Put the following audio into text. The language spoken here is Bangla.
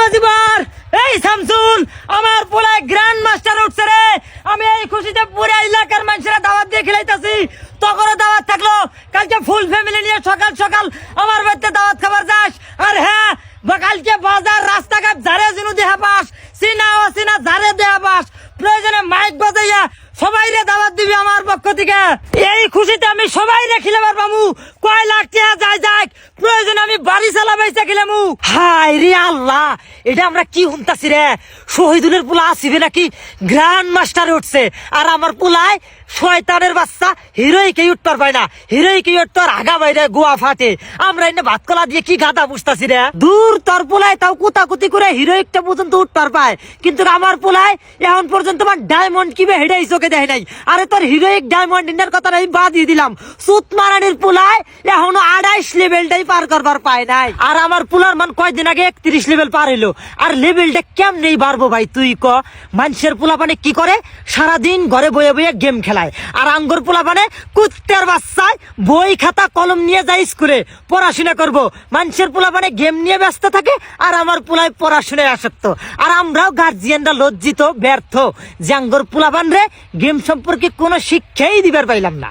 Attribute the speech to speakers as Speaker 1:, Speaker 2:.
Speaker 1: বাজিবার এই শামসুল আমার পোলা গ্র্যান্ড মাস্টার উঠছে রে। আমি এই খুশিতে পুরো এলাকার মানুষেরা দাওয়াত দিয়ে খেলাইতাছি। তখনও দাওয়াত থাকলো, কালকে ফুল ফ্যামিলি নিয়ে সকাল সকাল আমার বাড়িতে দাওয়াত খাবার যাস। আর হ্যাঁ, কালকে বাজার রাস্তাঘাট যারে জিনু দেহা পাস, চিনা অচিনা যারে দেহা পাস, প্রয়োজনে মাইক বাজাইয়া সবাই রে দাওয়াত দিবি আমার পক্ষ থেকে। এই খুশিতে আমি সবাই রে খিলাবার পামু। কয় লাখ টাকা যাই যাক, প্রয়োজনে আমি বাড়ি চালা বেচা খিলামু। হাই রে আল্লাহ, এটা আমরা কি শুনতাছি রে? শহীদুলের পোলা আসিবে নাকি গ্র্যান্ড মাস্টার উঠছে, আর আমার পোলায় শয়তানের বাচ্চা হিরোইকে উঠতে পায় না। হিরোইকে উঠতে আগা বাইরে গোয়া ফাটে। আমরা এনে ভাত কলা দিয়ে কি গাদা বুঝতাছি রে? দূর তোর পোলায় তাও কুতাকুতি করে হিরোইকটা পর্যন্ত উঠতে পায়, কিন্তু আমার পোলায় এখন পর্যন্ত আমার ডায়মন্ড কিবে হেডাই চোখে দেখে নাই। আরে তোর হিরোইক ডায়মন্ড ইন্ডার কথা আমি বাদ দিয়ে দিলাম। সুত মারানির পোলায় এখনো 28 লেভেলটাই পার করবার পায় নাই। আর আমার পোলার মান কয়দিন আগে 31 লেভেল পার হইলো। আর লেভেলটা কেমনেই বাড়বো ভাই তুই ক? মানুষের পোলা মানে কি করে? সারাদিন ঘরে বয়ে বয়ে গেম খেলায়। আর আঙ্গুর পোলা মানে কুত্তের বাচ্চায় বই খাতা কলম নিয়ে যাই স্কুলে পড়াশোনা করব। মানুষের পোলা মানে গেম নিয়ে ব্যস্ত থাকে, আর আমার পোলায় পড়াশোনায় আসক্ত। আর আমরাও গার্জিয়ানরা লজ্জিত, ব্যর্থ যে আঙ্গুর পোলা বান রে গেম সম্পর্কে কোনো শিক্ষাই দিবার পাইলাম না।